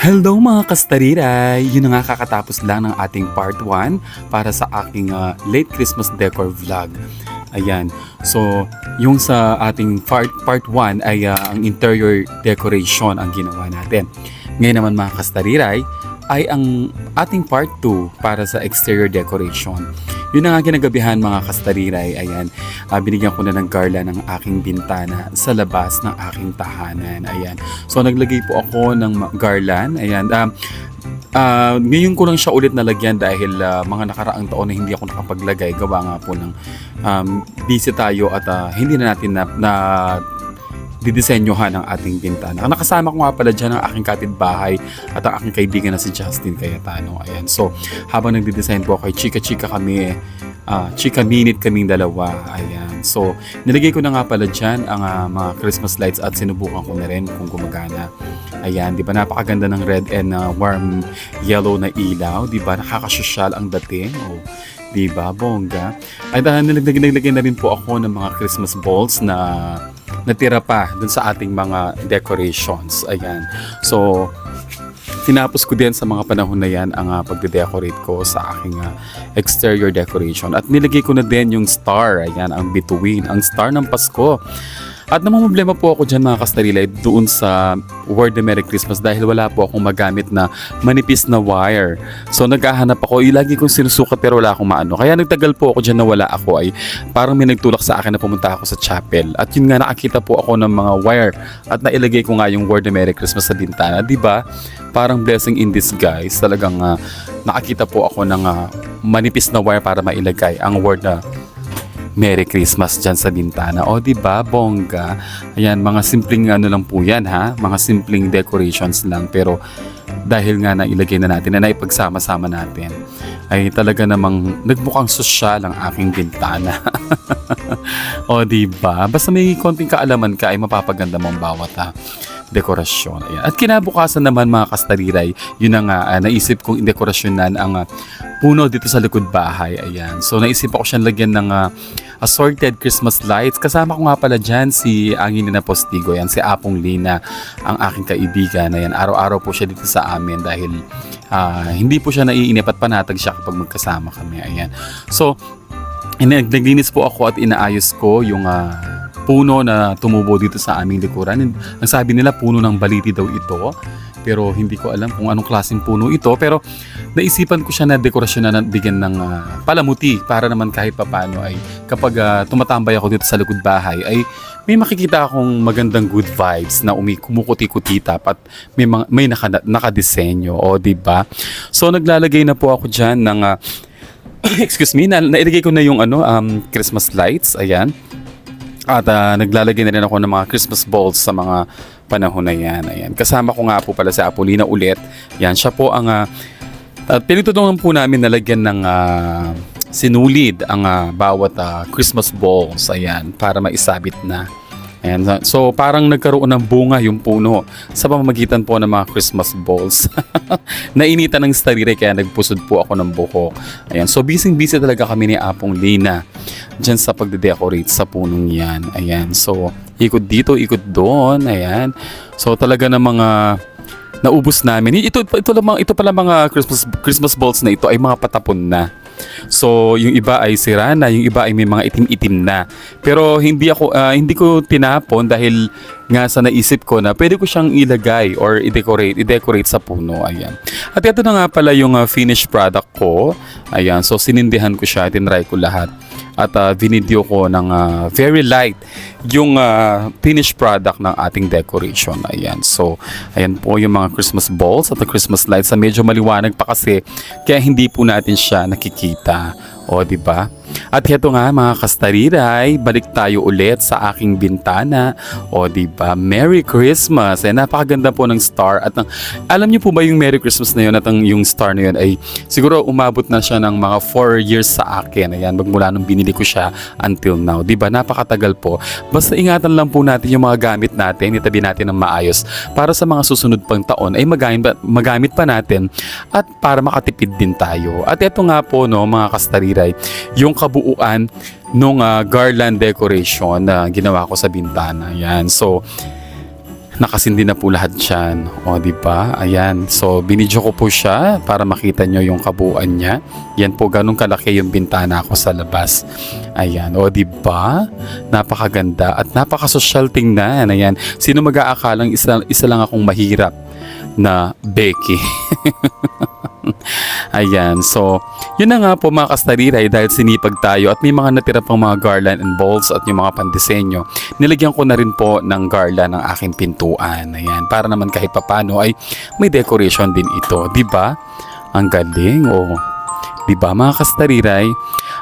Hello mga kastariray! Yun na nga kakatapos lang ng ating part 1 para sa aking late Christmas decor vlog. Ayan. So, yung sa ating part 1 ay ang interior decoration ang ginawa natin. Ngayon naman mga kastariray ay ang ating part 2 para sa exterior decoration. Yun na nga kinagabihan mga kastariray. Ayan. Binigyan ko na ng garland ng aking bintana sa labas ng aking tahanan. Ayan. So naglagay po ako ng garland. Ayan. Ngayon ko lang siya ulit nalagyan dahil mga nakaraang taon na hindi ako nakapaglagay. Gawa nga po ng busy tayo at hindi na natin na didisenyohan ang ating bintana. Nakasama ko nga pala dyan ang aking kapitbahay at ang aking kaibigan na si Justin Cayetano. Ayan. So, habang nagdidesign po ako, chika-chika kami, chika minute kaming dalawa. Ayan. So, nilagay ko na nga pala dyan ang mga Christmas lights at sinubukan ko na rin kung gumagana. Ayan, di ba napakaganda ng red and warm yellow na ilaw, di ba nakakasosyal ang dating. Oh, di ba bongga? Ay nilagay na rin po ako ng mga Christmas balls na natira pa dun sa ating mga decorations. Ayan. So, tinapos ko din sa mga panahon na yan ang pagde-decorate ko sa aking exterior decoration. At nilagay ko na din yung star. Ayan, ang bituin. Ang star ng Pasko. At namumblema po ako dyan mga kastarilay doon sa word na Merry Christmas dahil wala po akong magamit na manipis na wire. So naghahanap ako, lagi kong sinusukat pero wala akong maano. Kaya nagtagal po ako dyan na wala ako ay parang may nagtulak sa akin na pumunta ako sa chapel. At yun nga nakakita po ako ng mga wire at nailagay ko nga yung word na Merry Christmas sa bintana. Diba? Parang blessing in disguise. Talagang nakakita po ako ng manipis na wire para mailagay ang word na Merry Christmas dyan sa bintana. O, diba, bongga? Ayan, mga simpleng ano lang po yan, ha? Mga simpleng decorations lang. Pero, dahil nga nailagay na natin, na naipagsama-sama natin, ay talaga namang nagmukhang sosyal ang aking bintana. O, diba? Basta may konting kaalaman ka, ay mapapaganda mong bawat dekorasyon. Ayan. At kinabukasan naman mga kastariray, yun na nga, naisip kong dekorasyonan ang puno dito sa likod bahay. Ayan. So naisip ako siyang lagyan ng assorted Christmas lights. Kasama ko nga pala dyan si Angin na Postigo. Ayan, si Apong Lina, ang aking kaibigan. Ayan, araw-araw po siya dito sa amin dahil hindi po siya naiinip at panatag siya kapag magkasama kami. Ayan. So, naglinis po ako at inaayos ko yung puno na tumubo dito sa aming likuran. Ang sabi nila puno ng baliti daw ito. Pero hindi ko alam kung anong klaseng puno ito. Pero naisipan ko siya na dekorasyon na bigyan ng palamuti para naman kahit papano ay kapag tumatambay ako dito sa likod bahay ay may makikita akong magandang good vibes na kumukuti-kuti at may nakadesenyo. O diba? So naglalagay na po ako dyan ng excuse me, nailagay ko na yung Christmas lights. Ayan. At naglalagay na rin ako ng mga Christmas balls sa mga panahon na yan. Ayan. Kasama ko nga po pala si Apolina ulit. Yan, siya po ang pinitutulungan po namin na lagyan ng sinulid ang bawat Christmas balls. Ayan, para maisabit na. Ayan. So parang nagkaroon ng bunga yung puno sa pamamagitan po ng mga Christmas balls. Nainitan ng starire kaya nagpusod po ako ng buhok. Ayan. So busy talaga kami ni Apong Lina dyan sa pagde-decorate sa punong yan. Ayan. So ikot dito, ikot doon. Ayan. So talaga na mga naubos namin. Ito pala mga Christmas balls na ito ay mga patapon na. So, yung iba ay sira na, yung iba ay may mga itim-itim na. Pero hindi ko tinapon dahil nga sa naisip ko na pwede ko siyang ilagay or i-decorate sa puno. Ayan. At ito na nga pala yung finished product ko. Ayan. So, sinindihan ko siya, tinry ko lahat. At video ko ng very light yung finished product ng ating decoration. Ayan. So, ayan po yung mga Christmas balls at the Christmas lights na medyo maliwanag pa kasi kaya hindi po natin siya nakikita. O, diba? At heto nga mga kastariray, balik tayo ulit sa aking bintana. O, diba? Merry Christmas! Napakaganda po ng star. At alam niyo po ba yung Merry Christmas na yun at yung star na yun ay siguro umabot na siya ng mga 4 years sa akin. Ayan, magmula nung binili ko siya until now. Diba? Napakatagal po. Basta ingatan lang po natin yung mga gamit natin, itabi natin ng maayos para sa mga susunod pang taon ay magamit pa natin at para makatipid din tayo. At eto nga po no, mga kastariray, yung kabuuan nung garland decoration na ginawa ko sa bintana. Yan. So, nakasindi na po lahat dyan. O, di ba? Ayan. So, binidyo ko po siya para makita nyo yung kabuuan niya. Yan po, ganun kalaki yung bintana ko sa labas. Ayan. O, di ba? Napakaganda at napakasosyal tingnan. Ayan. Sino mag-aakalang isa lang akong mahirap na Becky? Ayan, so yun na nga po mga kastariray, dahil sinipag tayo at may mga natira pang mga garland and balls at yung mga pandisenyo, nilagyan ko na rin po ng garland ng aking pintuan. Ayan, para naman kahit papano ay may decoration din ito, di ba? Ang galing, oh. Di ba mga kastariray?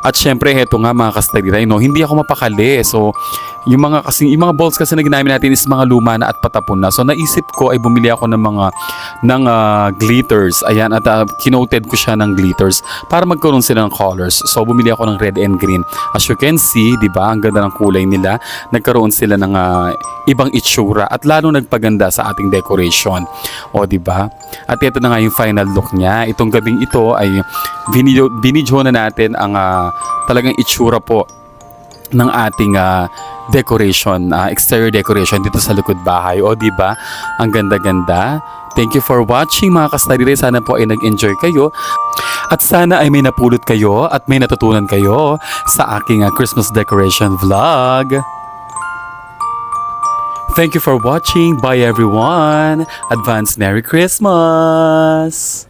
At syempre, heto nga mga kastariray, no, hindi ako mapakali. So, yung mga balls kasi na ginamit natin is mga luma na at patapon na. So, naisip ko ay bumili ako ng glitters. Ayan, at kinoted ko siya ng glitters para magkaroon sila ng colors. So, bumili ako ng red and green. As you can see, di ba, ang ganda ng kulay nila. Nagkaroon sila ng ibang itsura at lalo nagpaganda sa ating decoration. O, di ba? At ito na nga yung final look niya. Itong gabing ito ay binidyo na natin ang talagang itsura po ng ating decoration, exterior decoration dito sa likod bahay. O, di ba? Ang ganda-ganda. Thank you for watching mga kastariray. Sana po ay nag-enjoy kayo. At sana ay may napulot kayo at may natutunan kayo sa aking Christmas decoration vlog. Thank you for watching. Bye everyone. Advance Merry Christmas.